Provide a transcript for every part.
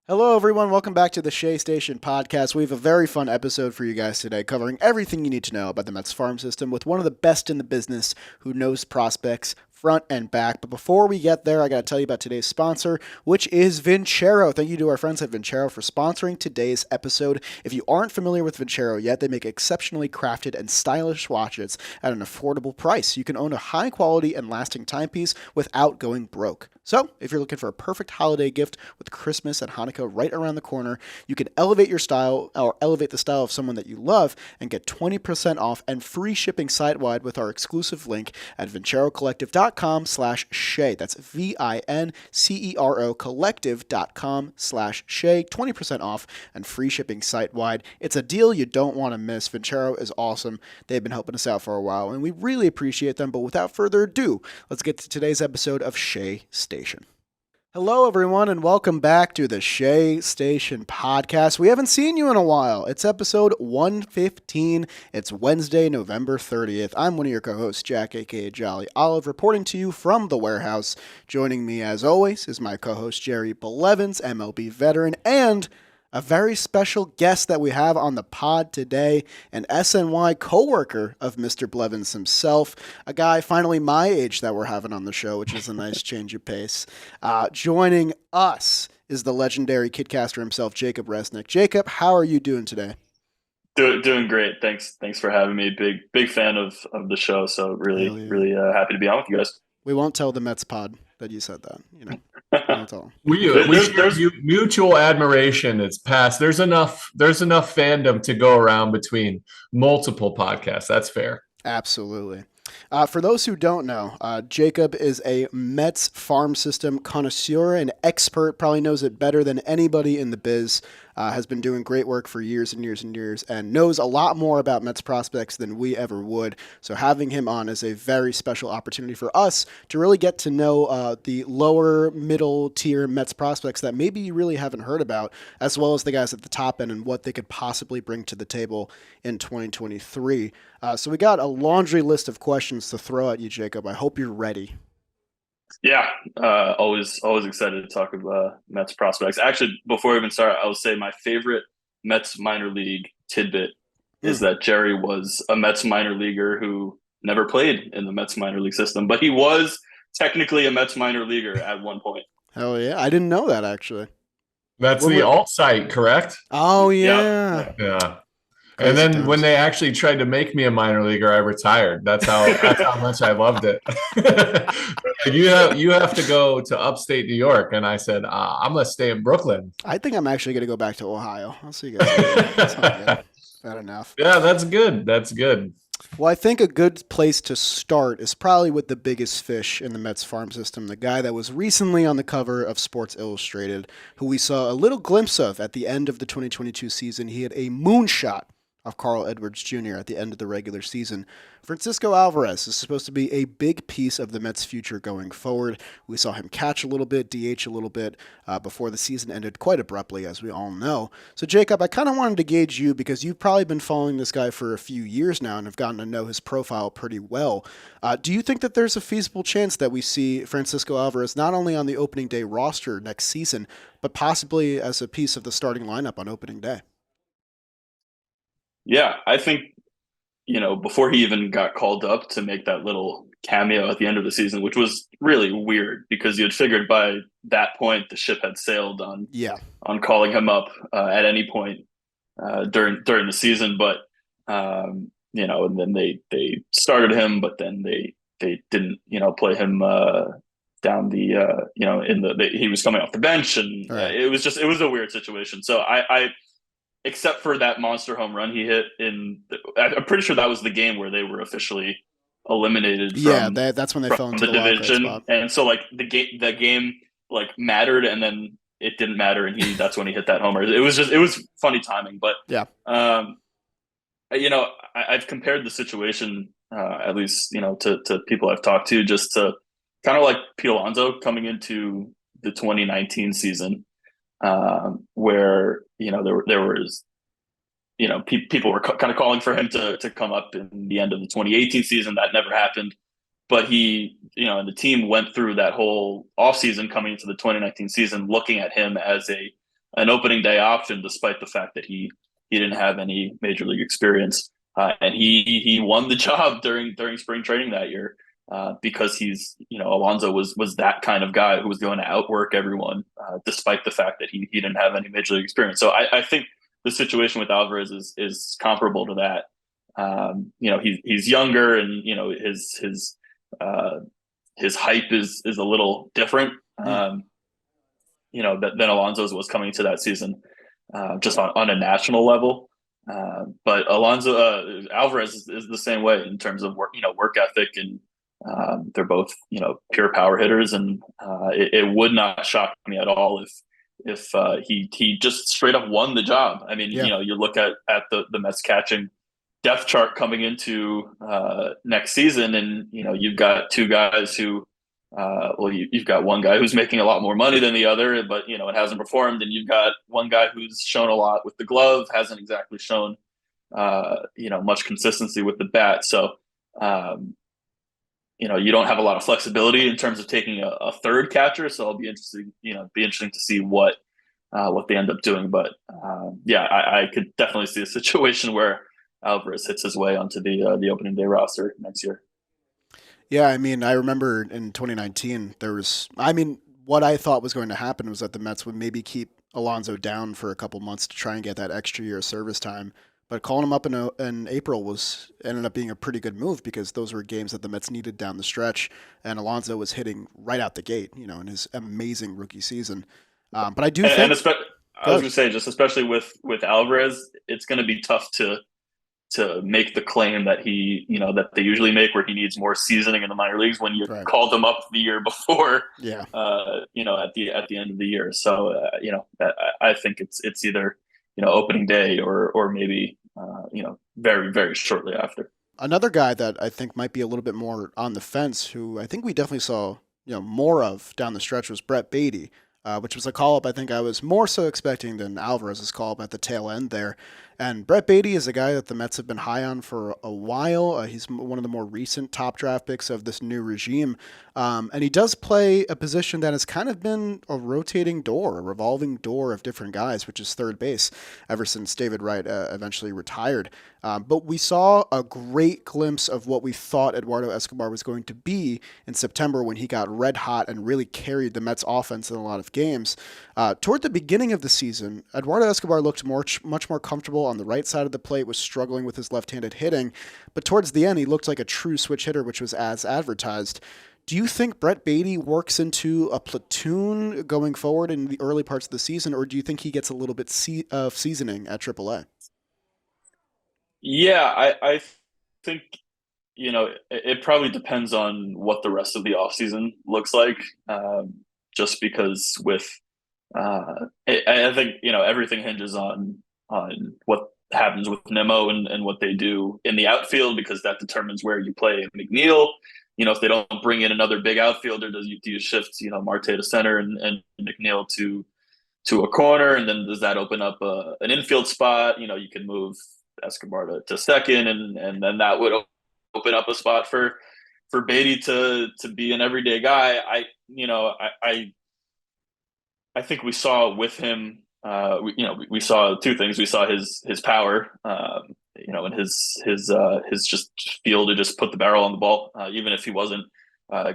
Hello, everyone. Welcome back to the Shea Station podcast. We have a very fun episode for you guys today, covering everything you need to know about the Mets farm system with one of the best in the business who knows prospects front and back. But before we get there, I got to tell you about today's sponsor, which is Vincero. Thank you to our friends at Vincero for sponsoring today's episode. If you aren't familiar with Vincero yet, they make exceptionally crafted and stylish watches at an affordable price. You can own a high quality and lasting timepiece without going broke. So, if you're looking for a perfect holiday gift with Christmas and Hanukkah right around the corner, you can elevate your style or elevate the style of someone that you love and get 20% off and free shipping site-wide with our exclusive link at vincerocollective.com/Shea. That's VINCERO collective.com/Shea. 20% off and free shipping site-wide. It's a deal you don't want to miss. Vincero is awesome. They've been helping us out for a while, and we really appreciate them. But without further ado, let's get to today's episode of Shea Station. Hello, everyone, and welcome back to the Shea Station podcast. We haven't seen you in a while. It's episode 115. It's Wednesday, November 30th. I'm one of your co-hosts, Jack, a.k.a. Jolly Olive, reporting to you from the warehouse. Joining me, as always, is my co-host, Jerry Belevins, MLB veteran, and a very special guest that we have on the pod today, an SNY coworker of Mr. Blevins himself, a guy finally my age that we're having on the show, which is a nice change of pace. Joining us is the legendary Kidcaster himself, Jacob Resnick. Jacob, how are you doing today? Doing great. Thanks for having me. Big fan of the show. So really happy to be on with you guys. We won't tell the Mets pod that you said that. Won't tell them. We share mutual admiration. It's past. There's enough fandom to go around between multiple podcasts. That's fair. Absolutely. For those who don't know, Jacob is a Mets farm system connoisseur and expert, probably knows it better than anybody in the biz, has been doing great work for years and years and years, and knows a lot more about Mets prospects than we ever would. So having him on is a very special opportunity for us to really get to know the lower middle tier Mets prospects that maybe you really haven't heard about, as well as the guys at the top end and what they could possibly bring to the table in 2023. So we got a laundry list of questions to throw at you, Jacob. I hope you're ready. Yeah, always excited to talk about Mets prospects. Actually, before we even start, I will say my favorite Mets minor league tidbit is that Jerry was a Mets minor leaguer who never played in the Mets minor league system, but he was technically a Mets minor leaguer at one point. Hell yeah. I didn't know that, actually. That's the alt site, correct? Oh, yeah. Yeah. And then when they actually tried to make me a minor leaguer, I retired. That's how much I loved it. You have to go to upstate New York, and I said I'm gonna stay in Brooklyn. I think I'm actually gonna go back to Ohio. I'll see you guys. That's not bad enough. Yeah, that's good. That's good. Well, I think a good place to start is probably with the biggest fish in the Mets farm system, the guy that was recently on the cover of Sports Illustrated, who we saw a little glimpse of at the end of the 2022 season. He had a moonshot of Carl Edwards Jr. at the end of the regular season. Francisco Alvarez is supposed to be a big piece of the Mets' future going forward. We saw him catch a little bit, DH a little bit before the season ended quite abruptly, as we all know. So, Jacob, I kind of wanted to gauge you because you've probably been following this guy for a few years now and have gotten to know his profile pretty well. Do you think that there's a feasible chance that we see Francisco Alvarez not only on the opening day roster next season, but possibly as a piece of the starting lineup on opening day? Yeah, I think, before he even got called up to make that little cameo at the end of the season, which was really weird because you had figured by that point the ship had sailed on calling him up at any point during the season. But, and then they started him, but then they didn't, play him down he was coming off the bench, and it was a weird situation. So I except for that monster home run he hit I'm pretty sure that was the game where they were officially eliminated. That's when they fell into the division, and so like the game like mattered, and then it didn't matter, and that's when he hit that homer. It was funny timing, but I've compared the situation at least to people I've talked to, just to kind of like Pete Alonso coming into the 2019 season. Where there was people were kind of calling for him to come up in the end of the 2018 season. That never happened, but he and the team went through that whole offseason coming into the 2019 season looking at him as a an opening day option, despite the fact that he didn't have any major league experience. And he won the job during spring training that year because Alonso was that kind of guy who was going to outwork everyone, despite the fact that he didn't have any major league experience. So I think the situation with Alvarez is comparable to that. He's younger, and his hype is a little different. Than Alonso's was coming to that season, just on a national level. But Alvarez is the same way in terms of work ethic, and they're both pure power hitters, and it would not shock me at all if he just straight up won the job. I mean, you look at the Mets catching depth chart coming into next season, and you've got two guys who you've got one guy who's making a lot more money than the other, but it hasn't performed, and you've got one guy who's shown a lot with the glove, hasn't exactly shown much consistency with the bat. So you don't have a lot of flexibility in terms of taking a third catcher. So it'll be interesting to see what they end up doing. But I could definitely see a situation where Alvarez hits his way onto the opening day roster next year. Yeah, I mean, I remember in 2019, what I thought was going to happen was that the Mets would maybe keep Alonso down for a couple months to try and get that extra year of service time. But calling him up in April ended up being a pretty good move, because those were games that the Mets needed down the stretch, and Alonso was hitting right out the gate, in his amazing rookie season. But I do think... I was going to say, just especially with Alvarez, it's going to be tough to make the claim that that they usually make, where he needs more seasoning in the minor leagues, when you called him up the year before, at the end of the year. So, I think it's either, opening day or maybe, very, very shortly after. Another guy that I think might be a little bit more on the fence, who I think we definitely saw, more of down the stretch, was Brett Baty, which was a call-up I think I was more so expecting than Alvarez's call-up at the tail end there. And Brett Baty is a guy that the Mets have been high on for a while. He's one of the more recent top draft picks of this new regime. And he does play a position that has kind of been a rotating door, a revolving door of different guys, which is third base, ever since David Wright eventually retired. But we saw a great glimpse of what we thought Eduardo Escobar was going to be in September, when he got red hot and really carried the Mets offense in a lot of games. Toward the beginning of the season, Eduardo Escobar looked much more comfortable on the right side of the plate, was struggling with his left-handed hitting, but towards the end he looked like a true switch hitter, which was as advertised. Do you think Brett Baty works into a platoon going forward in the early parts of the season, or do you think he gets a little bit of seasoning at AAA? Yeah, I think it probably depends on what the rest of the offseason looks like, just because with I think everything hinges on what happens with Nimmo and what they do in the outfield, because that determines where you play McNeil. If they don't bring in another big outfielder, do you shift Marte to center and McNeil to a corner, and then does that open up an infield spot? You can move Escobar to second, and then that would open up a spot for Baty to be an everyday guy. I think we saw with him, we saw two things. We saw his power, and his just feel to just put the barrel on the ball, even if he wasn't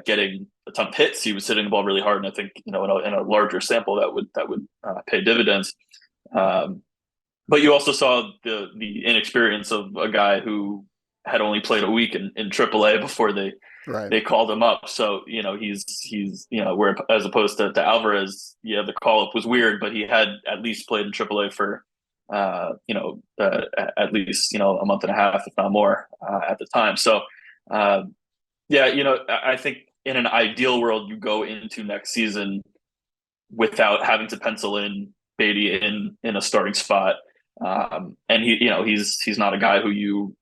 getting a ton of hits. He was hitting the ball really hard, and I think in a larger sample that would pay dividends. But you also saw the inexperience of a guy who had only played a week in AAA before they called him up. So he's where, as opposed to Alvarez, the call up was weird, but he had at least played in AAA for at least a month and a half, if not more, at the time. So I think in an ideal world, you go into next season without having to pencil in Baty in a starting spot. And he's not a guy who you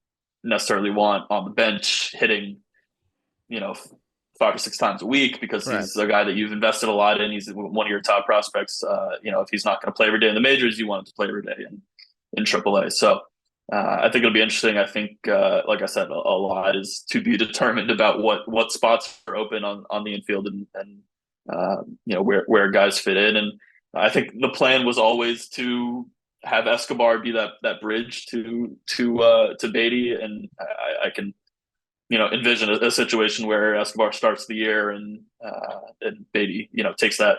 necessarily want on the bench hitting 5 or 6 times a week, because he's a guy that you've invested a lot in. He's one of your top prospects. If he's not going to play every day in the majors, you want him to play every day in AAA. So I think it'll be interesting. I think, like I said, a lot is to be determined about what spots are open on the infield and where guys fit in. And I think the plan was always to have Escobar be that bridge to Beatty, and I can envision a situation where Escobar starts the year and Beatty takes that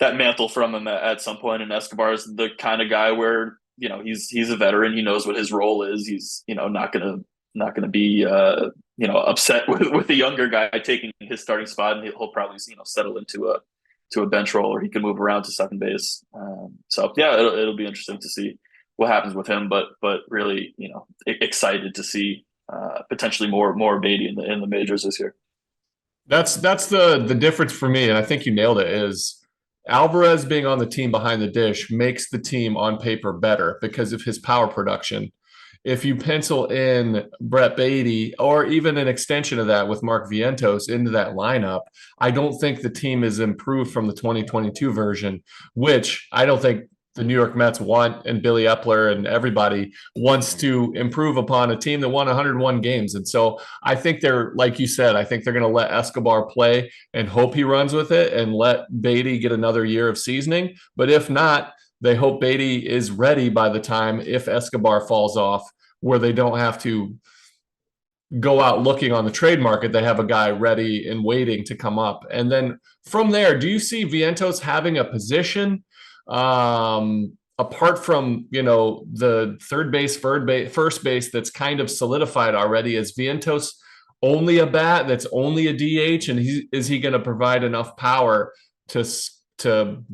mantle from him at some point, and Escobar is the kind of guy where he's a veteran, he knows what his role is, he's not gonna be upset with the younger guy taking his starting spot, and he'll probably settle into a bench role, or he can move around to second base. So yeah, it'll be interesting to see what happens with him, but really excited to see potentially more Beatty in the majors this year. That's the difference for me, and I think you nailed it. Is Alvarez being on the team behind the dish makes the team on paper better because of his power production. If you pencil in Brett Beatty or even an extension of that with Mark Vientos into that lineup, I don't think the team is improved from the 2022 version, which I don't think the New York Mets want, and Billy Epler and everybody wants to improve upon a team that won 101 games. And so I think they're, like you said, I think they're going to let Escobar play and hope he runs with it and let Beatty get another year of seasoning. But if not, they hope Beatty is ready by the time, if Escobar falls off, where they don't have to go out looking on the trade market. They have a guy ready and waiting to come up. And then from there, do you see Vientos having a position apart from, the third base, first base that's kind of solidified already? Is Vientos only a bat that's only a DH? And is he going to provide enough power to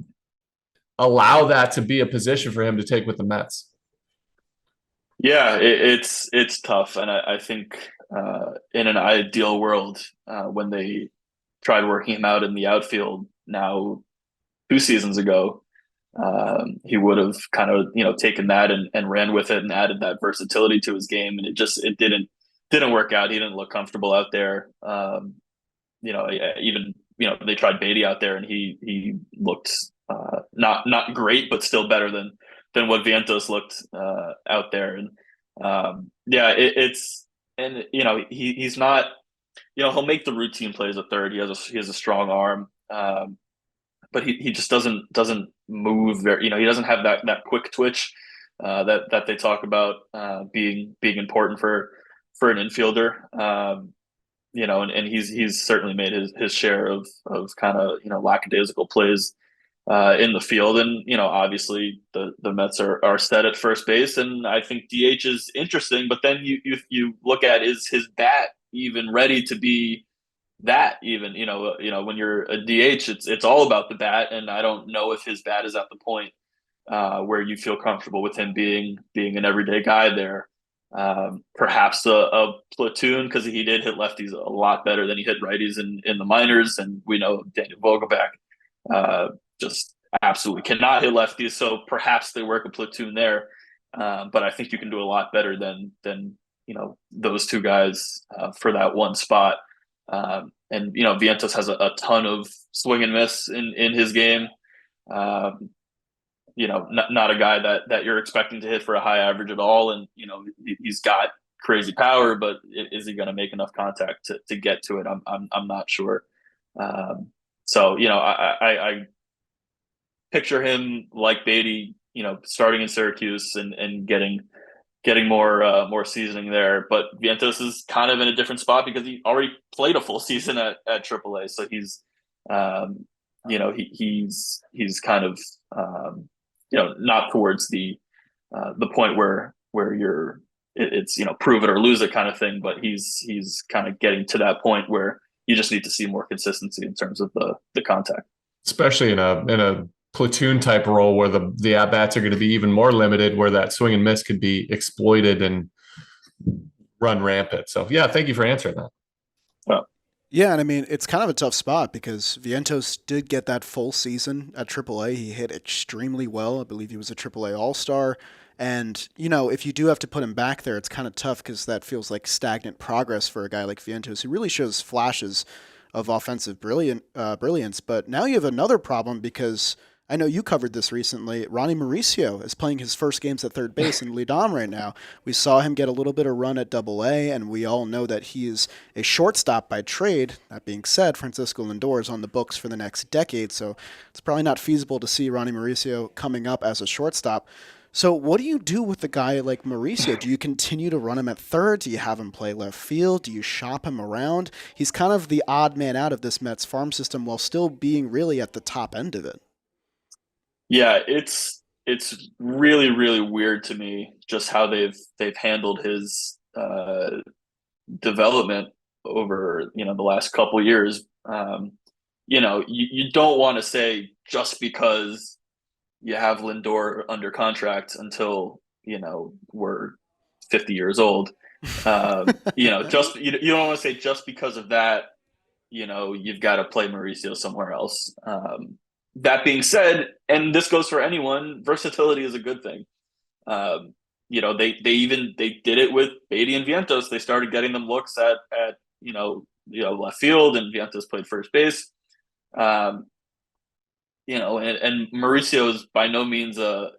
allow that to be a position for him to take with the Mets? Yeah, it's tough, and I think in an ideal world, when they tried working him out in the outfield now 2 seasons ago, he would have kind of taken that and ran with it and added that versatility to his game, and it didn't work out. He didn't look comfortable out there. Even they tried Beatty out there, and he looked not great, but still better than what Vientos looked out there. And he's not, he'll make the routine plays at third. He has a strong arm, but he just doesn't move very. He doesn't have that quick twitch that they talk about being important for an infielder. And he's certainly made his share of kind of lackadaisical plays in the field. And obviously the Mets are set at first base, and I think DH is interesting, but then you look at, is his bat even ready to be that? Even when you're a DH, it's all about the bat, and I don't know if his bat is at the point where you feel comfortable with him being an everyday guy there. Perhaps a platoon, because he did hit lefties a lot better than he hit righties in the minors, and we know Daniel Vogelbach just absolutely cannot hit lefties, so perhaps they work a platoon there. But I think you can do a lot better than those two guys for that one spot. And Vientos has a ton of swing and miss in his game. Not a guy that you're expecting to hit for a high average at all, and he's got crazy power, but is he going to make enough contact to get to it? I'm not sure. So I picture him like Beatty, starting in Syracuse and getting more seasoning there. But Vientos is kind of in a different spot because he already played a full season at AAA, so he's he's kind of not towards the point where it's prove it or lose it kind of thing, but he's kind of getting to that point where you just need to see more consistency in terms of the contact, especially in a platoon type role where the at bats are going to be even more limited, where that swing and miss could be exploited and run rampant. So yeah, thank you for answering that. Well, yeah, and I mean, it's kind of a tough spot because Vientos did get that full season at AAA. He hit extremely well. I believe he was a AAA All-Star. And, if you do have to put him back there, it's kind of tough because that feels like stagnant progress for a guy like Vientos, who really shows flashes of offensive brilliance. But now you have another problem because I know you covered this recently. Ronnie Mauricio is playing his first games at third base in Lidom right now. We saw him get a little bit of run at Double A, and we all know that he is a shortstop by trade. That being said, Francisco Lindor is on the books for the next decade, so it's probably not feasible to see Ronnie Mauricio coming up as a shortstop. So what do you do with a guy like Mauricio? Do you continue to run him at third? Do you have him play left field? Do you shop him around? He's kind of the odd man out of this Mets farm system while still being really at the top end of it. Yeah, it's really really weird to me just how they've handled his development over the last couple years. You don't want to say just because you have Lindor under contract until we're 50 years old. Just you don't want to say just because of that, you've got to play Mauricio somewhere else. That being said, and this goes for anyone, versatility is a good thing. They did it with Beatty and Vientos. They started getting them looks at left field, and Vientos played first base. And Mauricio is by no means a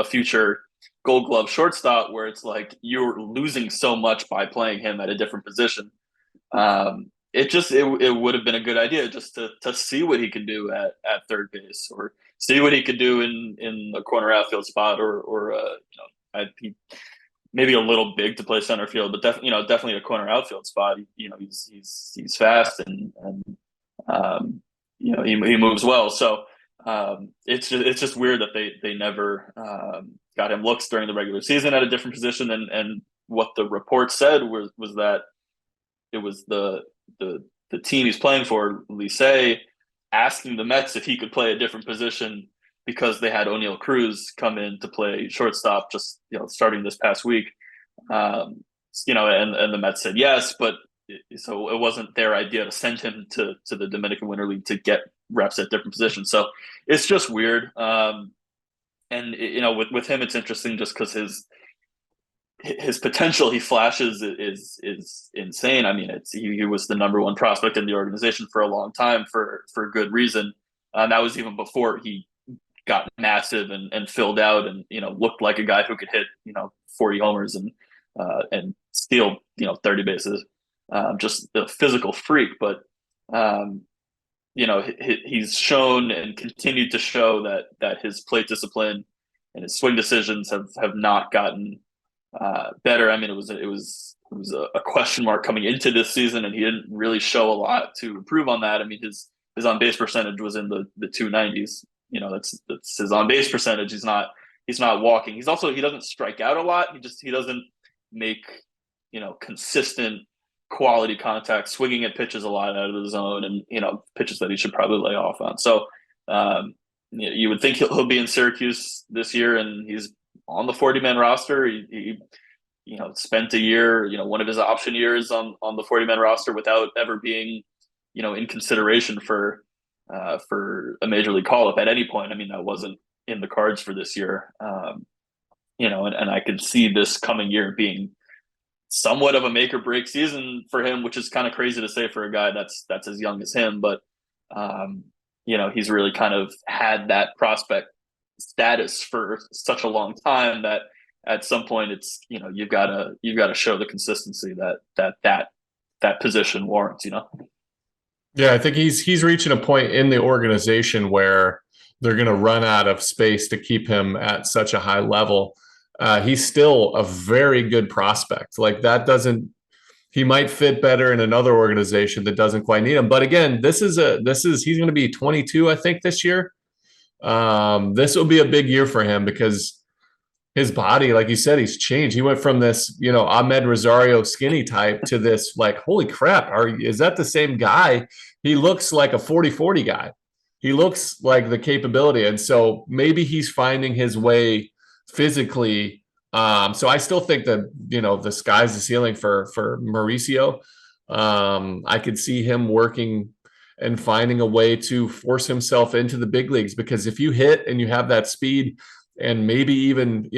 future Gold Glove shortstop where it's like you're losing so much by playing him at a different position. It would have been a good idea just to see what he could do at third base, or see what he could do in a corner outfield spot, or maybe a little big to play center field, but definitely a corner outfield spot. He's fast and he moves well. So it's just weird that they never got him looks during the regular season at a different position. And what the report said was that it was the team he's playing for, Licey, asking the Mets if he could play a different position because they had O'Neal Cruz come in to play shortstop just starting this past week. And the Mets said yes, but so it wasn't their idea to send him to the Dominican Winter League to get reps at different positions. So it's just weird. With him, it's interesting just because his potential he flashes is insane. I mean, he was the number one prospect in the organization for a long time for good reason. That was even before he got massive and filled out and looked like a guy who could hit 40 homers and steal 30 bases. Just a physical freak, but he's shown and continued to show that his plate discipline and his swing decisions have not gotten better. I mean, it was a question mark coming into this season, and he didn't really show a lot to improve on that. I mean, his on base percentage was in the 290s. That's his on base percentage. He's not walking. He doesn't strike out a lot. He doesn't make consistent quality contact, swinging at pitches a lot out of the zone, and pitches that he should probably lay off on. So you would think he'll be in Syracuse this year, and he's on the 40-man roster. He spent a year, one of his option years on the 40-man roster without ever being in consideration for a major league call-up at any point. I mean, that wasn't in the cards for this year. And I could see this coming year being somewhat of a make or break season for him, which is kind of crazy to say for a guy that's as young as him. But, he's really kind of had that prospect status for such a long time that at some point it's, you've got to show the consistency that position warrants, Yeah, I think he's reaching a point in the organization where they're going to run out of space to keep him at such a high level. He's still a very good prospect. Like he might fit better in another organization that doesn't quite need him. But again, he's going to be 22, I think, this year. This will be a big year for him because his body, like you said, he's changed. He went from this, Ahmed Rosario skinny type to this, like, holy crap, is that the same guy? He looks like a 40-40 guy. He looks like the capability. And so maybe he's finding his way physically. So I still think that, the sky's the ceiling for Mauricio. I could see him working and finding a way to force himself into the big leagues, because if you hit and you have that speed, and maybe even,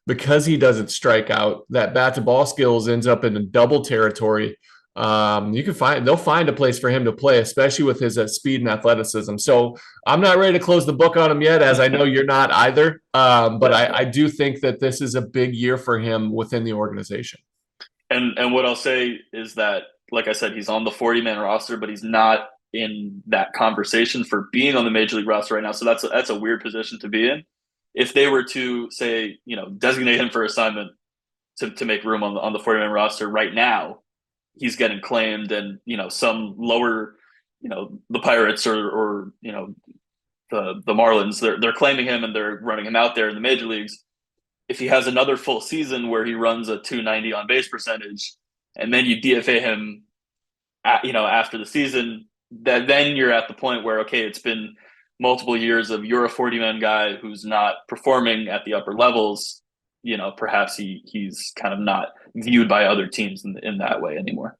because he doesn't strike out, that bat to ball skills ends up in double territory. they'll find a place for him to play, especially with his speed and athleticism. So I'm not ready to close the book on him yet, as I know you're not either. But I do think that this is a big year for him within the organization. And what I'll say is that, like I said, he's on the 40-man roster, but he's not in that conversation for being on the major league roster right now. So that's a weird position to be in. If they were to say, designate him for assignment to make room on the 40-man roster right now, he's getting claimed, and some lower, the Pirates or the Marlins, they're claiming him and they're running him out there in the major leagues. If he has another full season where he runs a 290 on base percentage, and then you DFA him, after the season, then you're at the point where, okay, it's been multiple years of you're a 40-man guy who's not performing at the upper levels. Perhaps he's kind of not viewed by other teams in that way anymore.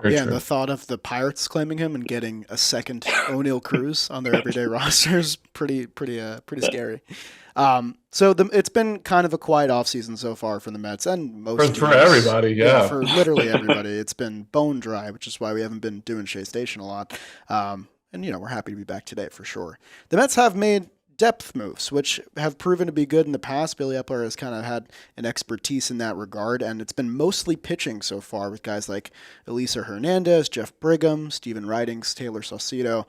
Very true. And the thought of the Pirates claiming him and getting a second O'Neill Cruz on their everyday roster is pretty scary. So it's been kind of a quiet offseason so far for the Mets and most for everybody, yeah. For literally everybody. It's been bone dry, which is why we haven't been doing Shea Station a lot. And we're happy to be back today for sure. The Mets have made depth moves, which have proven to be good in the past. Billy Epler has kind of had an expertise in that regard, and it's been mostly pitching so far with guys like Elisa Hernandez, Jeff Brigham, Steven Ridings, Taylor Saucedo.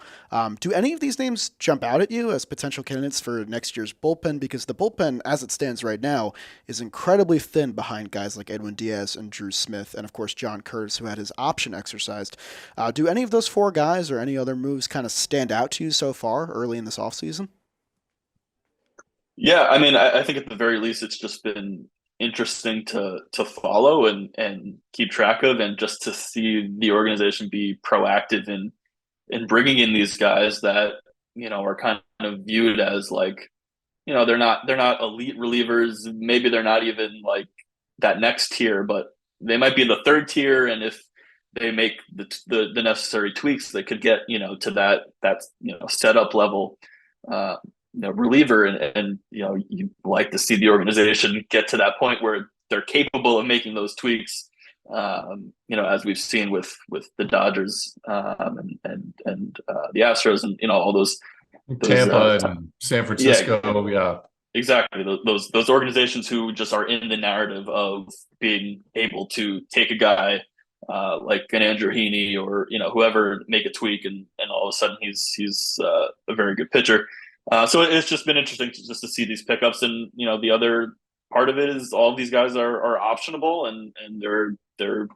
Do any of these names jump out at you as potential candidates for next year's bullpen? Because the bullpen, as it stands right now, is incredibly thin behind guys like Edwin Diaz and Drew Smith, and of course John Curtis, who had his option exercised. Do any of those four guys or any other moves kind of stand out to you so far early in this offseason? Yeah, I mean, I think at the very least, it's just been interesting to follow and keep track of, and just to see the organization be proactive in bringing in these guys that are kind of viewed as like, they're not elite relievers. Maybe they're not even like that next tier, but they might be in the third tier, and if they make the necessary tweaks, they could get to that setup level. Reliever, and you like to see the organization get to that point where they're capable of making those tweaks. As we've seen with the Dodgers and the Astros, and all those Tampa and San Francisco, yeah. Exactly. Those organizations who just are in the narrative of being able to take a guy like an Andrew Heaney or whoever, make a tweak, and all of a sudden he's a very good pitcher. So it's just been interesting to see these pickups, and the other part of it is all of these guys are optionable, and they're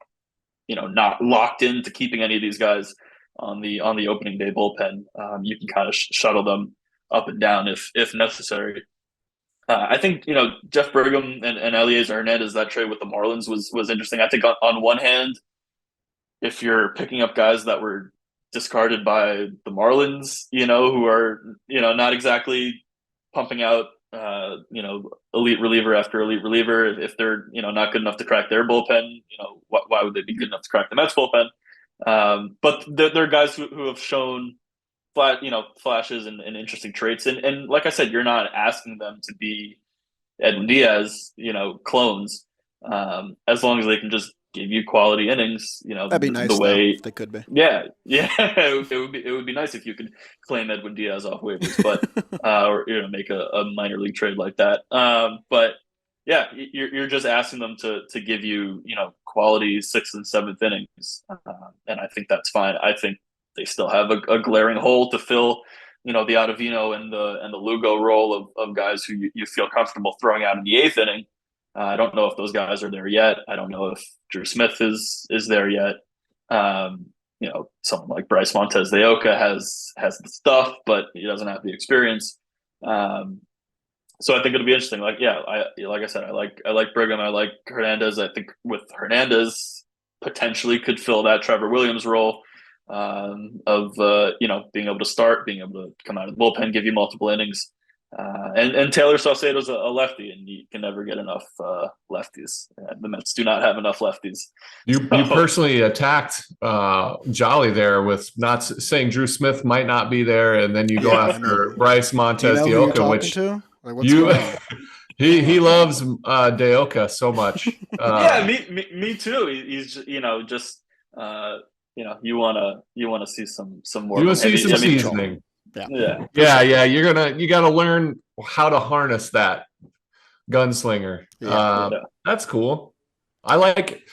not locked into keeping any of these guys on the opening day bullpen. You can kind of shuttle them up and down if necessary. I think Jeff Brigham and Eliezer Hernandez, that trade with the Marlins was interesting. I think on one hand, if you're picking up guys that were discarded by the Marlins, who are, not exactly pumping out, elite reliever after elite reliever. If they're, not good enough to crack their bullpen, why would they be good enough to crack the Mets bullpen? But they're guys who have shown flashes and interesting traits. And like I said, you're not asking them to be Edwin Diaz, clones, as long as they can just give you quality innings, that'd be nice. The way if they could be, yeah, it would be nice if you could claim Edwin Diaz off waivers, but or make a minor league trade like that. But yeah, you're just asking them to give you quality 6th and 7th innings, and I think that's fine. I think they still have a glaring hole to fill, the Ottavino and the Lugo role of guys who you feel comfortable throwing out in the 8th inning. I don't know if those guys are there yet. I don't know if Drew Smith is there yet. Someone like Bryce Montez de Oca has the stuff, but he doesn't have the experience. So I think it'll be interesting. Like I said, I like Brigham. I like Hernandez. I think with Hernandez, potentially could fill that Trevor Williams role of being able to start, being able to come out of the bullpen, give you multiple innings. And Taylor Saucedo's a lefty, and you can never get enough lefties. The Mets do not have enough lefties. You personally attacked Jolly there with not saying Drew Smith might not be there, and then you go after Bryce Montez de Oca, which he loves de Oca so much. Yeah, me too. He's just You wanna see some more You of will them. see some seasoning. Yeah. Yeah. You gotta learn how to harness that gunslinger. That's cool. I like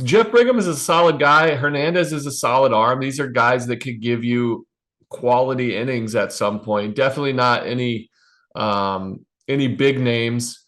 Jeff Brigham is a solid guy. Hernandez is a solid arm. These are guys that could give you quality innings at some point. Definitely not any big names.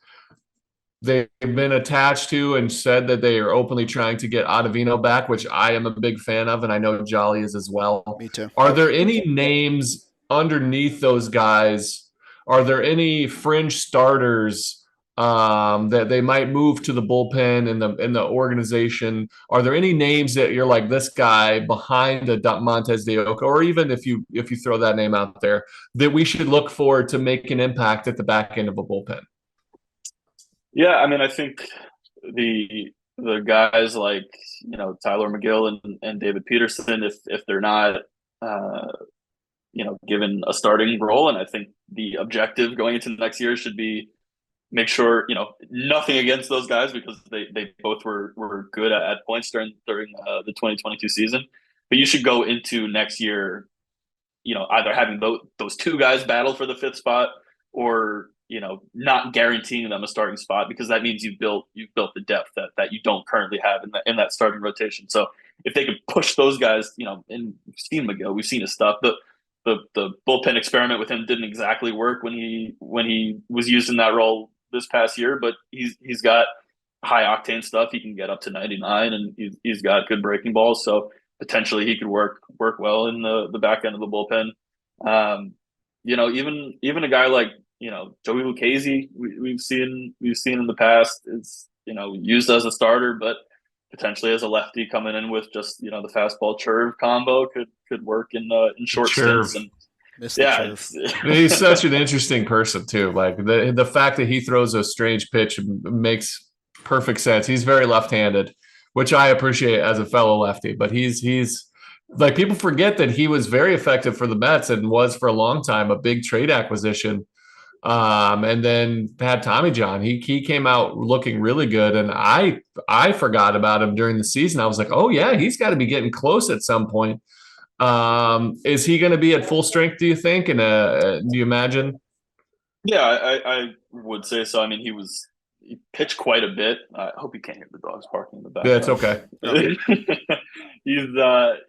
They've been attached to and said that they are openly trying to get Ottavino back, which I am a big fan of, and I know Jolly is as well. Me too. Are there any names underneath those guys? Are there any fringe starters that they might move to the bullpen in the organization? Are there any names that you're like this guy behind a Montez de Oca, or even if you throw that name out there, that we should look for to make an impact at the back end of a bullpen? Yeah, I mean, I think the guys like Tyler McGill and David Peterson, if they're not given a starting role, and I think the objective going into next year should be make sure nothing against those guys because they both were good at points during the 2022 season, but you should go into next year either having those two guys battle for the fifth spot or not guaranteeing them a starting spot because that means you've built the depth that you don't currently have in that starting rotation. So if they could push those guys, and we've seen McGill, we've seen his stuff. The bullpen experiment with him didn't exactly work when he was used in that role this past year, but he's got high octane stuff. He can get up to 99 and he's got good breaking balls. So potentially he could work well in the back end of the bullpen. Even a guy like Joey Lucchesi, we've seen in the past is used as a starter, but potentially as a lefty coming in with just the fastball curve combo could work in short stints. And he's such an interesting person too. Like the fact that he throws a strange pitch makes perfect sense. He's very left-handed, which I appreciate as a fellow lefty, but he's like people forget that he was very effective for the Mets and was for a long time a big trade acquisition. And then had Tommy John. He came out looking really good, and I forgot about him during the season. I was like, oh yeah, he's got to be getting close at some point. Is he going to be at full strength, do you think? And do you imagine? Yeah, I would say so. I mean, he pitched quite a bit. I hope you can't hear the dogs barking in the background. Yeah, it's okay.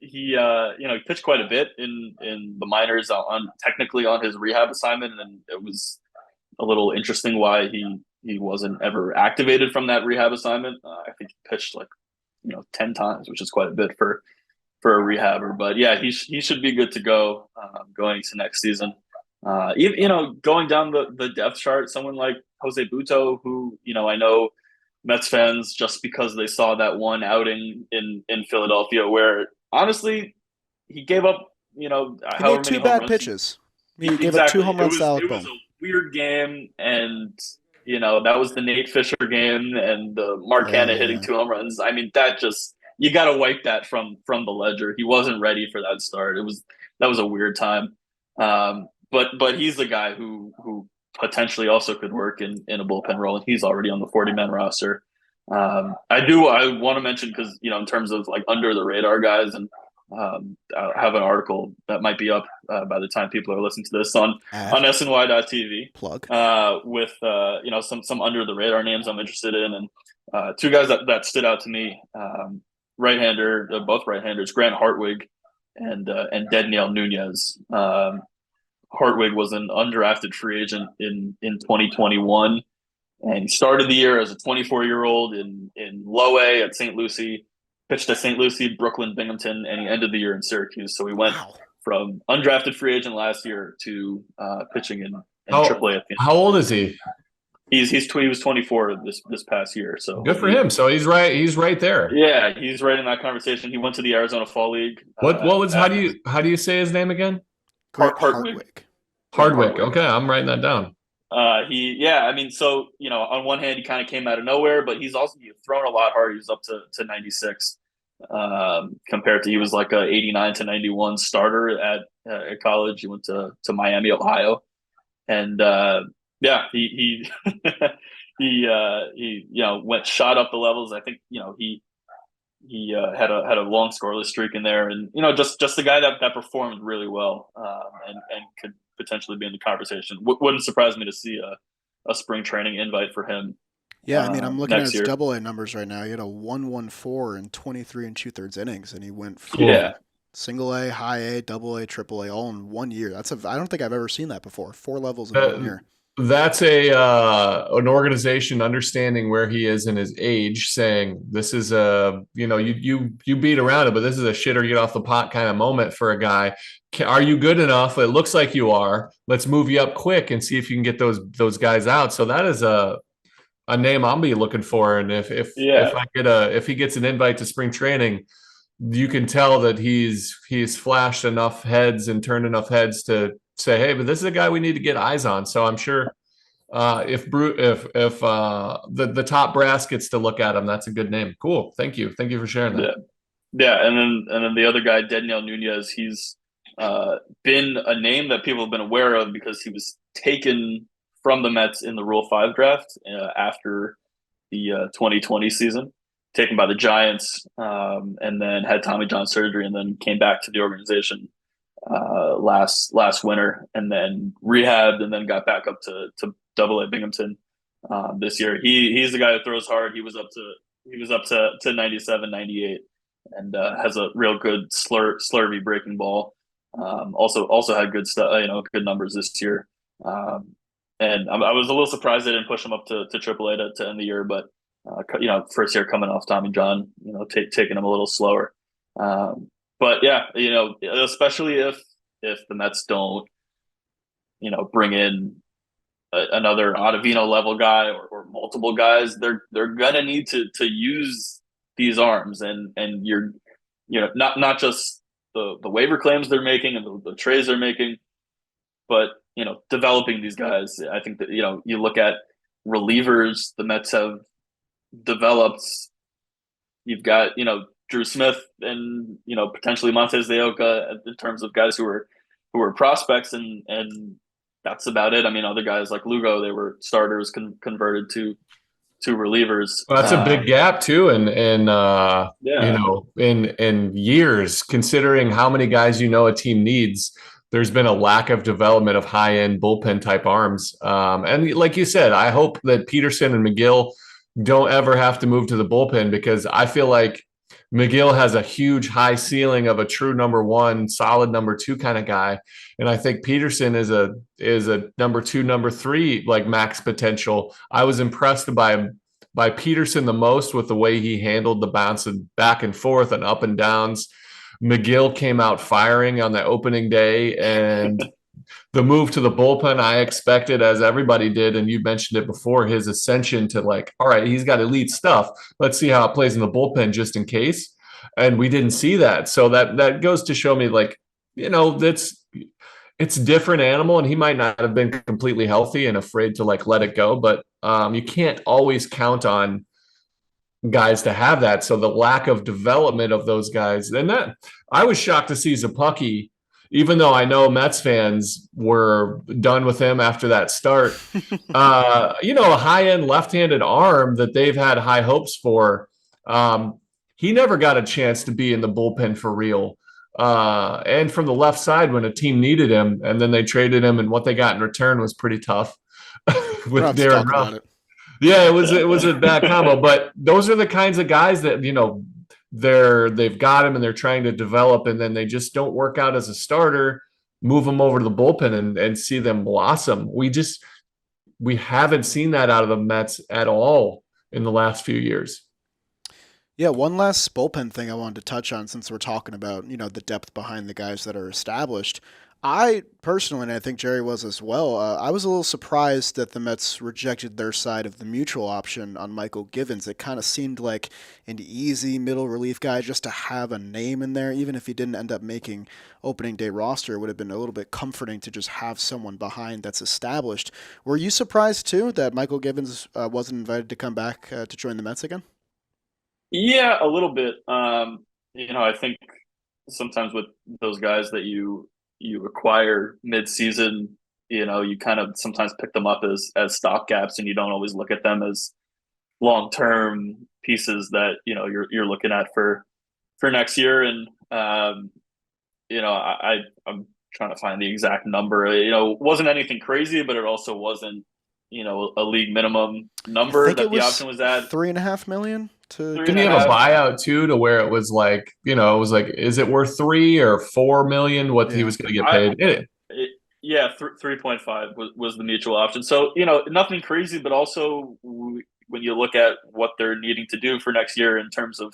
He pitched quite a bit in the minors technically on his rehab assignment, and it was a little interesting why he wasn't ever activated from that rehab assignment. I think he pitched 10 times, which is quite a bit for a rehabber. But yeah, he should be good to go going into next season. Going down the depth chart, someone like Jose Buto, who I know Mets fans just because they saw that one outing in Philadelphia where honestly he gave up he made two bad pitches. He gave up 2 home runs to Alec Bohm. It was a weird game, and that was the Nate Fisher game and the Mark Canha hitting 2 home runs. I mean, that just you got to wipe that from the ledger. He wasn't ready for that start. That was a weird time. But he's the guy who potentially also could work in a bullpen role, and he's already on the 40-man roster. I want to mention because in terms of under the radar guys, and I have an article that might be up by the time people are listening to this on SNY.TV. Plug with some under the radar names I'm interested in, and 2 guys that stood out to me, both right-handers, Grant Hartwig and Dedniel Nunez. Hartwig was an undrafted free agent in 2021, and he started the year as a 24-year-old in low A at St. Lucie, pitched at St. Lucie, Brooklyn, Binghamton, and he ended the year in Syracuse. So he went from undrafted free agent last year to pitching in AAA. How old is he? He was 24 this past year. So good for him. So he's right there. Yeah, he's right in that conversation. He went to the Arizona Fall League. How do you say his name again? Hardwick. Hardwick. Okay, I'm writing that down. On one hand, he kind of came out of nowhere, but he's thrown a lot harder. He's up to 96 compared to he was like a 89 to 91 starter at college. He went to Miami, Ohio, and he he shot up the levels. I think he he had a long scoreless streak in there, and just the guy that performed really well, and could potentially be in the conversation. Wouldn't surprise me to see a spring training invite for him. Yeah, I mean, I'm looking at next his year. AA numbers right now. He had a 1.14 in 23 2/3 innings, and he went from Yeah. single A, high A, double A, triple A, all in 1 year. I don't think I've ever seen that before. 4 levels in 1 year. That's an organization understanding where he is in his age, saying this is you beat around it, but this is a shit or get off the pot kind of moment for a guy. Are you good enough? It looks like you are. Let's move you up quick and see if you can get those guys out. So that is a name I'll be looking for. And if if he gets an invite to spring training, you can tell that he's flashed enough heads and turned enough heads to say, hey, but this is a guy we need to get eyes on. So I'm sure if the top brass gets to look at him, that's a good name. Cool. Thank you for sharing that. Yeah, and then the other guy, Daniel Nunez, he's been a name that people have been aware of because he was taken from the Mets in the Rule 5 draft after the 2020 season, taken by the Giants, and then had Tommy John surgery, and then came back to the organization last winter, and then rehabbed, and then got back up to AA Binghamton this year. He's the guy who throws hard. He was up to 97, 98, and has a real good slurvy breaking ball. Also had good stuff, good numbers this year. And I was a little surprised they didn't push him up to AAA to end the year, but first year coming off Tommy John, taking him a little slower. But yeah, especially if the Mets don't, bring in another Ottavino level guy or multiple guys, they're gonna need to use these arms, and you're not just the waiver claims they're making and the trades they're making, but developing these guys. I think that you look at relievers the Mets have developed. You've got Drew Smith and potentially Montez de Oca in terms of guys who were prospects, and that's about it. I mean, other guys like Lugo, they were starters converted to relievers. Well, that's a big gap too, in years, considering how many guys a team needs. There's been a lack of development of high-end bullpen type arms, and like you said, I hope that Peterson and McGill don't ever have to move to the bullpen, because I feel like McGill has a huge high ceiling of a true number one, solid number two kind of guy. And I think Peterson is a number two, number three, like max potential. I was impressed by Peterson the most with the way he handled the bouncing back and forth and up and downs. McGill came out firing on the opening day, and the move to the bullpen, I expected, as everybody did, and you mentioned it before, his ascension to all right, he's got elite stuff. Let's see how it plays in the bullpen just in case. And we didn't see that. So that goes to show me, it's a different animal, and he might not have been completely healthy and afraid to let it go. But you can't always count on guys to have that. So the lack of development of those guys, and that I was shocked to see Zappucki, even though I know Mets fans were done with him after that start. A high-end left-handed arm that they've had high hopes for. He never got a chance to be in the bullpen for real. And from the left side when a team needed him, and then they traded him, and what they got in return was pretty tough with Darren Ruff. Yeah, it was a bad combo, but those are the kinds of guys that they've got him and they're trying to develop, and then they just don't work out as a starter. Move them over to the bullpen and see them blossom. We haven't seen that out of the Mets at all in the last few years. Yeah, one last bullpen thing I wanted to touch on, since we're talking about the depth behind the guys that are established. I personally, and I think Jerry was as well, I was a little surprised that the Mets rejected their side of the mutual option on Michael Givens. It kind of seemed like an easy middle relief guy just to have a name in there. Even if he didn't end up making opening day roster, it would have been a little bit comforting to just have someone behind that's established. Were you surprised too that Michael Givens wasn't invited to come back to join the Mets again? Yeah, a little bit. I think sometimes with those guys that you acquire mid-season, you kind of sometimes pick them up as stopgaps, and you don't always look at them as long-term, pieces that you're looking at for next year. And I'm trying to find the exact number. It wasn't anything crazy, but it also wasn't a league minimum number that the option was at. $3.5 million. Didn't he have a buyout too, to where it was like, is it worth 3 or 4 million what he was going to get paid? 3.5 was the mutual option. So, nothing crazy, but also when you look at what they're needing to do for next year in terms of,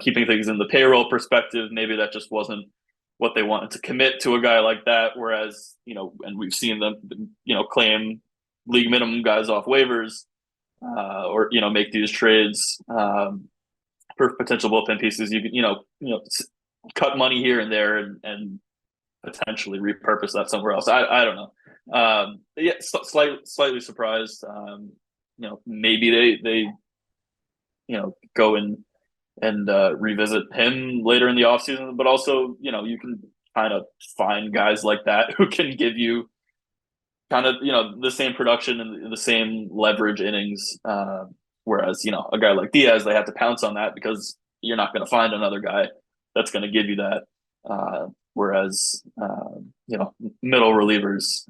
keeping things in the payroll perspective, maybe that just wasn't what they wanted to commit to a guy like that. Whereas, and we've seen them, claim league minimum guys off waivers, or, make these trades for potential bullpen pieces. You can, cut money here and there and potentially repurpose that somewhere else. I don't know. Slightly surprised. Maybe they go and revisit him later in the offseason, but also, you can kind of find guys like that who can give you kind of, the same production and the same leverage innings. Whereas, a guy like Diaz, they have to pounce on that because you're not going to find another guy that's going to give you that. Whereas, middle relievers,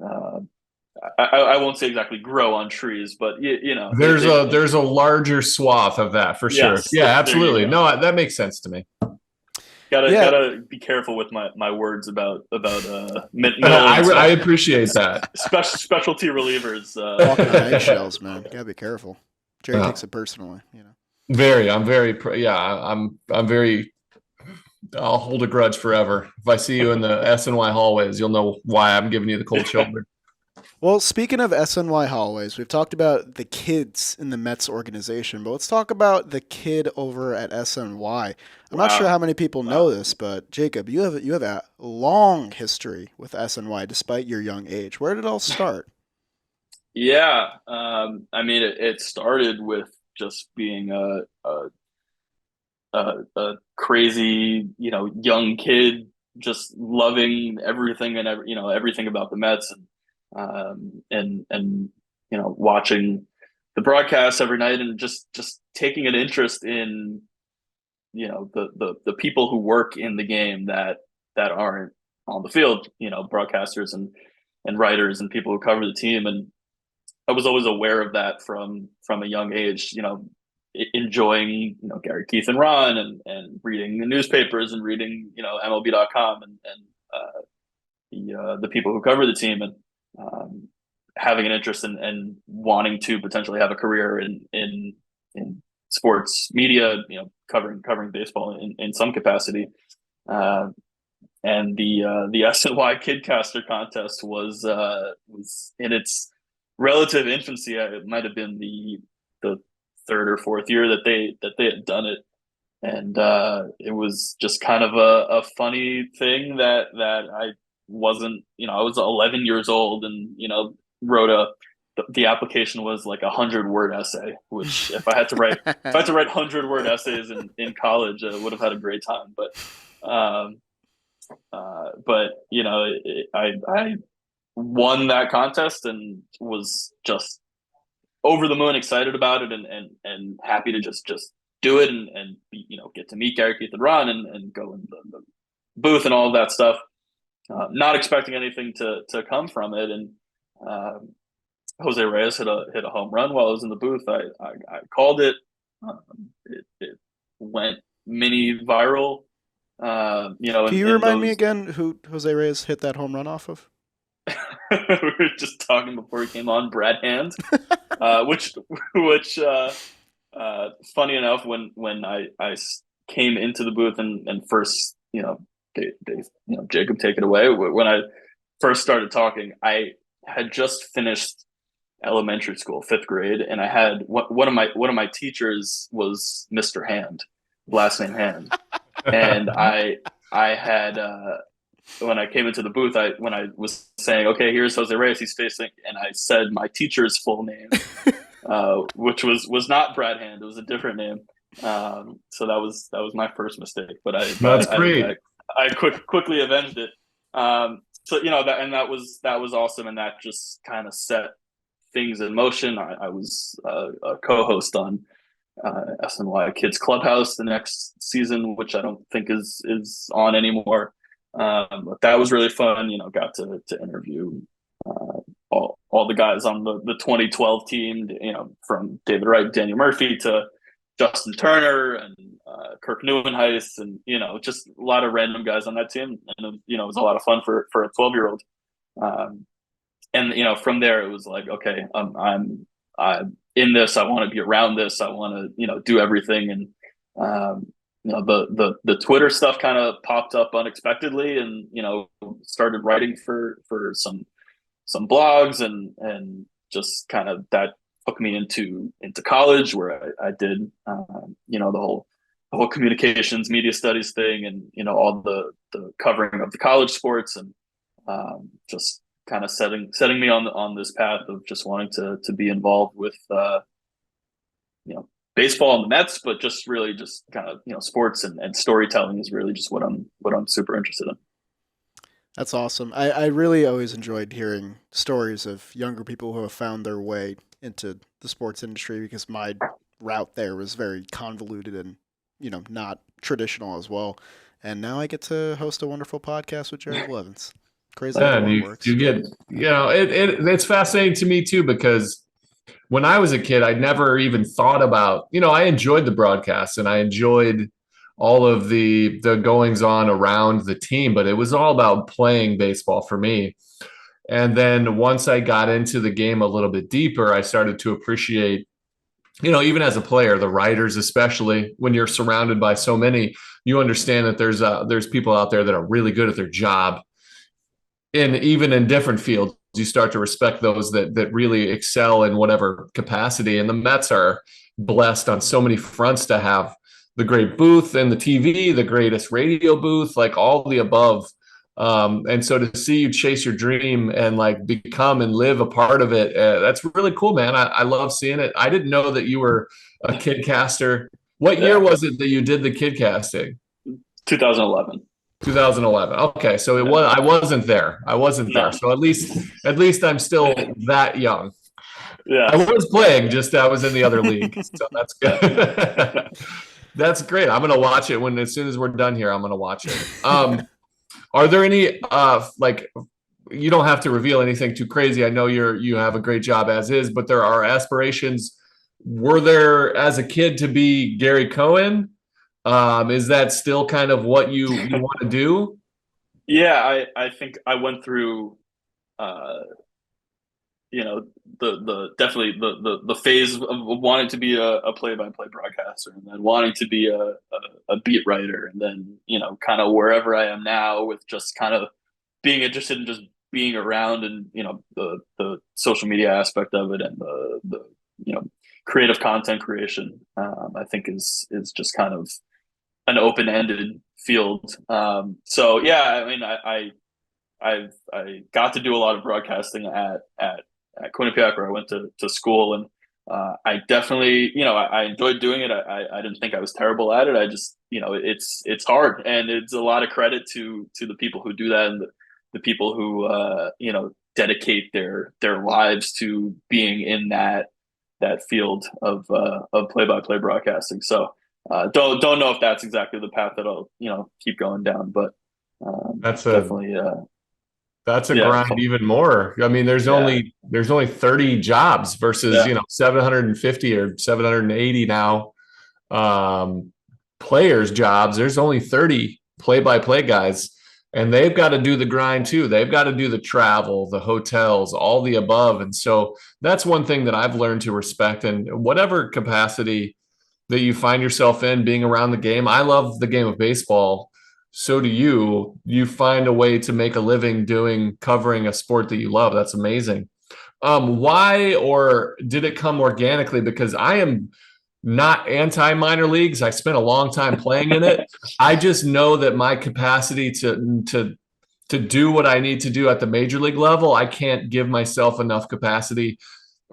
I won't say exactly grow on trees, but there's a larger swath of that for sure. Yes, yeah, absolutely. No, that makes sense to me. Gotta be careful with my words about I appreciate that. Specialty relievers. Walking on eggshells, man. Gotta be careful. Jerry takes it personally, I'm very. I'll hold a grudge forever. If I see you in the SNY hallways, you'll know why I'm giving you the cold shoulder. Well, speaking of SNY hallways, we've talked about the kids in the Mets organization, but let's talk about the kid over at SNY. I'm not sure how many people know this, but Jacob, you have a long history with SNY despite your young age. Where did it all start? Yeah, it started with just being a crazy, young kid, just loving everything and everything about the Mets, and watching the broadcasts every night, and just taking an interest in the people who work in the game that aren't on the field, broadcasters and writers and people who cover the team. And I was always aware of that from a young age, enjoying Gary, Keith, and Ron, and reading the newspapers and reading MLB.com and the people who cover the team, and having an interest and wanting to potentially have a career in sports media, covering baseball in some capacity. And the SNY Kidcaster contest was in its relative infancy. It might have been the third or fourth year that they had done it, and it was just kind of a funny thing that I wasn't, I was 11 years old, and wrote the application was like 100-word essay, which if I had to write 100-word essays in college, I would have had a great time. But I won that contest and was just over the moon excited about it, and happy to just do it, and get to meet Gary, Keith, and Ron, and go in the booth and all of that stuff. Not expecting anything to come from it, and Jose Reyes hit a home run while I was in the booth. I called it. It went mini viral. Can you remind me again who Jose Reyes hit that home run off of? We were just talking before he came on, Brad Hand, which funny enough, when I came into the booth and first, Jacob, take it away. When I first started talking, I had just finished elementary school, 5th grade, and I had one of my teachers was Mr. Hand, last name Hand, and I had. When I came into the booth, when I was saying, okay, here's Jose Reyes, he's facing, and I said my teacher's full name, which was not Brad Hand. It was a different name. So that was my first mistake, but I quickly avenged it. So that was awesome, and that just kind of set things in motion. I was a co-host on SNY Kids Clubhouse the next season, which I don't think is on anymore. But that was really fun. Got to interview all the guys on the 2012 team. From David Wright, Daniel Murphy to Justin Turner and Kirk Neuenhuis, and just a lot of random guys on that team. And it was a lot of fun for a 12-year-old. And from there it was like, okay, I'm in this. I want to be around this. I want to do everything. And the Twitter stuff kind of popped up unexpectedly, and started writing for some blogs, and just kind of that took me into college, where I did the whole communications media studies thing, and all the covering of the college sports, and just kind of setting me on this path of just wanting to be involved with baseball and the Mets, but just really just kind of sports and storytelling is really just what I'm super interested in. That's awesome. I really always enjoyed hearing stories of younger people who have found their way into the sports industry, because my route there was very convoluted and not traditional as well. And now I get to host a wonderful podcast with Jared Blevins. Crazy how it works. You get, it's fascinating to me too, because when I was a kid, I never even thought about, I enjoyed the broadcasts and I enjoyed all of the goings on around the team, but it was all about playing baseball for me. And then once I got into the game a little bit deeper, I started to appreciate, even as a player, the writers, especially when you're surrounded by so many, you understand that there's people out there that are really good at their job. And even in different fields, you start to respect those that really excel in whatever capacity. And the Mets are blessed on so many fronts to have the great booth and the TV, the greatest radio booth, like all the above. And so to see you chase your dream and like become and live a part of it, that's really cool, man. I love seeing it. I didn't know that you were a kidcaster. What year was it that you did the kidcasting? 2011. 2011. Okay, so it was. I wasn't there. There. So at least I'm still that young. Yeah, I was playing. Just I was in the other league. So that's good. That's great. I'm gonna watch it as soon as we're done here. I'm gonna watch it. Are there any you don't have to reveal anything too crazy. I know you have a great job as is, but there are aspirations. Were there as a kid to be Gary Cohen? Is that still kind of what you want to do? Yeah, I think I went through definitely the phase of wanting to be a play-by-play broadcaster, and then wanting to be a beat writer, and then kind of wherever I am now with just kind of being interested in just being around, and the social media aspect of it, and the creative content creation, I think is just kind of an open-ended field. So yeah, I mean, I got to do a lot of broadcasting at Quinnipiac, where I went to school, and I definitely, I enjoyed doing it. I didn't think I was terrible at it. I just, it's hard, and it's a lot of credit to the people who do that, and the people who dedicate their lives to being in that field of play-by-play broadcasting. So don't know if that's exactly the path that I'll keep going down, but that's definitely that's a grind even more. I mean, there's only 30 jobs versus 750 or 780 now players jobs. There's only 30 play-by-play guys, and they've got to do the grind too. They've got to do the travel, the hotels, all the above. And so that's one thing that I've learned to respect. And whatever capacity that you find yourself in being around the game, I love the game of baseball. So do you. You find a way to make a living covering a sport that you love. That's amazing. Why, or did it come organically? Because I am not anti minor leagues. I spent a long time playing in it. I just know that my capacity to do what I need to do at the major league level, I can't give myself enough capacity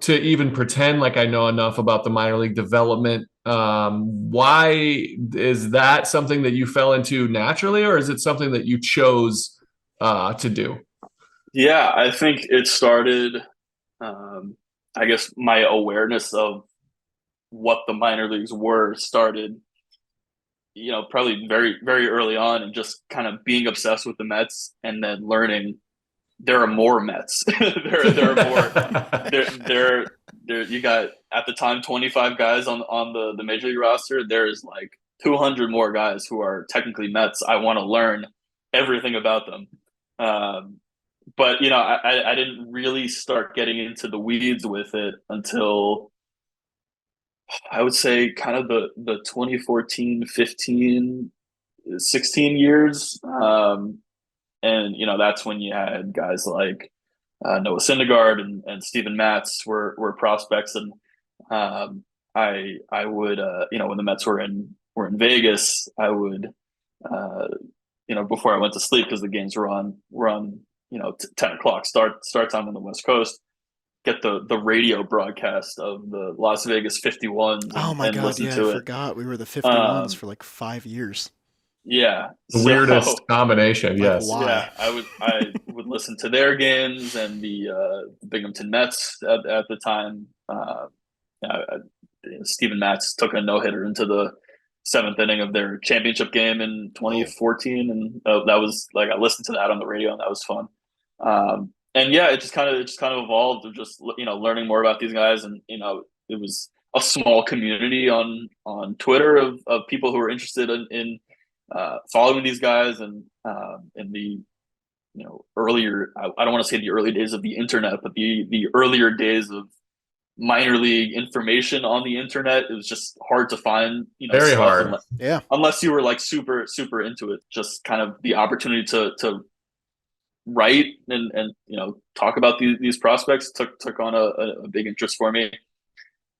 to even pretend like I know enough about the minor league development. Why is that something that you fell into naturally, or is it something that you chose to do? Yeah, I think it started, I guess, my awareness of what the minor leagues were started, probably very, very early on, and just kind of being obsessed with the Mets, and then learning there are more Mets. there are more. You got, at the time, 25 guys on the major league roster. There's like 200 more guys who are technically Mets. I want to learn everything about them. But I didn't really start getting into the weeds with it until, I would say, kind of the 2014, 15, 16 years. And that's when you had guys like Noah Syndergaard and Steven Matz were prospects. And I would when the Mets were in Vegas, I would before I went to sleep, because the games were on 10 o'clock start time on the West Coast, get the radio broadcast of the Las Vegas 51s. Oh my God! Yeah, I forgot we were the 51s for like 5 years. Yeah, the weirdest combination. Like, yes, why? Yeah, I would listen to their games and the Binghamton Mets at the time. Steven Matz took a no-hitter into the 7th inning of their championship game in 2014, and that was like, I listened to that on the radio, and that was fun. And yeah, it just kind of evolved of just learning more about these guys, and it was a small community on Twitter of people who were interested in following these guys, and in the earlier, I don't want to say the early days of the internet, but the earlier days of minor league information on the internet. It was just hard to find, very hard. Unless you were like super, super into it. Just kind of the opportunity to write and talk about these prospects took on a big interest for me.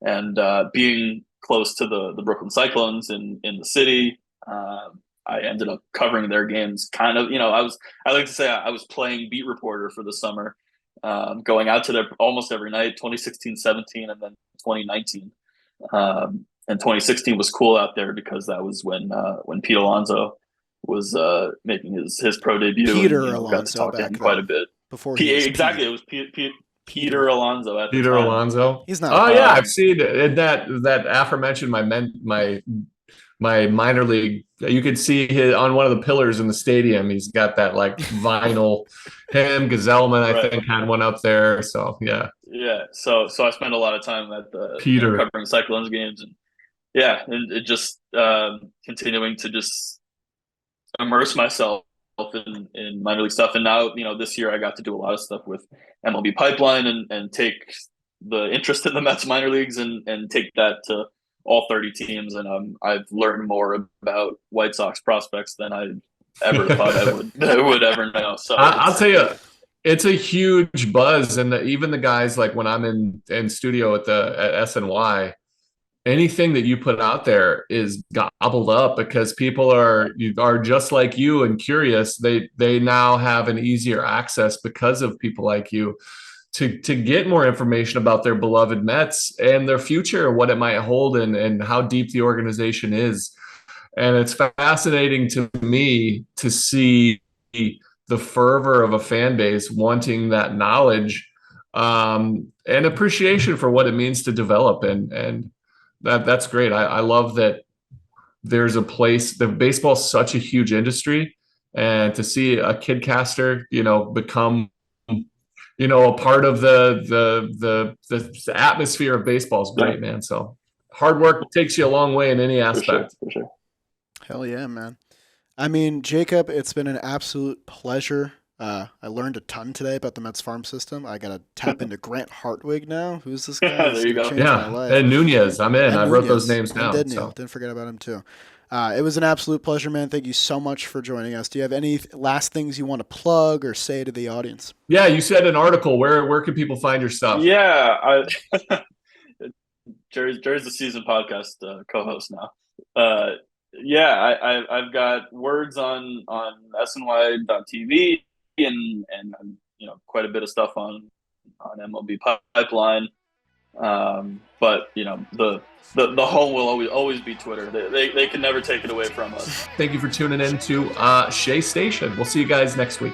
And being close to the Brooklyn Cyclones in the city, I ended up covering their games. Kind of, I like to say I was playing beat reporter for the summer, going out to there almost every night, 2016, 17, and then 2019. And 2016 was cool out there because that was when Pete Alonso was making his pro debut. Peter Alonso got to talk quite a bit. Before exactly, it was Peter Alonso at Peter the time. Alonso. He's not. Oh yeah, I've seen that aforementioned my minor league. You could see on one of the pillars in the stadium. He's got that like vinyl. Him, Gazelman, I think, had one up there. So yeah. Yeah. So I spent a lot of time at the Peter covering Cyclones games, and and it just continuing to just immerse myself in minor league stuff. And now, this year I got to do a lot of stuff with MLB Pipeline and take the interest in the Mets minor leagues and take that to all 30 teams. And I've learned more about White Sox prospects than I ever thought I would ever know. So I'll tell you, it's a huge buzz. And even the guys, like when I'm in studio at SNY, anything that you put out there is gobbled up because people are just like you and curious. They now have an easier access because of people like you to get more information about their beloved Mets and their future, what it might hold, and how deep the organization is. And it's fascinating to me to see the fervor of a fan base wanting that knowledge and appreciation for what it means to develop. And that's great. I love that there's a place. The baseball is such a huge industry, and to see a Kidcaster, become, a part of the atmosphere of baseball is great, man. So hard work takes you a long way in any aspect. For sure. Hell yeah, man. I mean, Jacob, it's been an absolute pleasure. I learned a ton today about the Mets farm system. I got to tap into Grant Hartwig now. Who's this guy? There you go. Yeah, and Nunez. I'm in. I wrote those names down. Didn't forget about him too. It was an absolute pleasure, man. Thank you so much for joining us. Do you have any last things you want to plug or say to the audience? Yeah, you said an article. Where can people find your stuff? Yeah, Jerry's the season podcast co-host now. I've got words on SNY.TV and quite a bit of stuff on MLB Pipeline. But the home will always be Twitter. They can never take it away from us. Thank you for tuning in to Shea Station. We'll see you guys next week.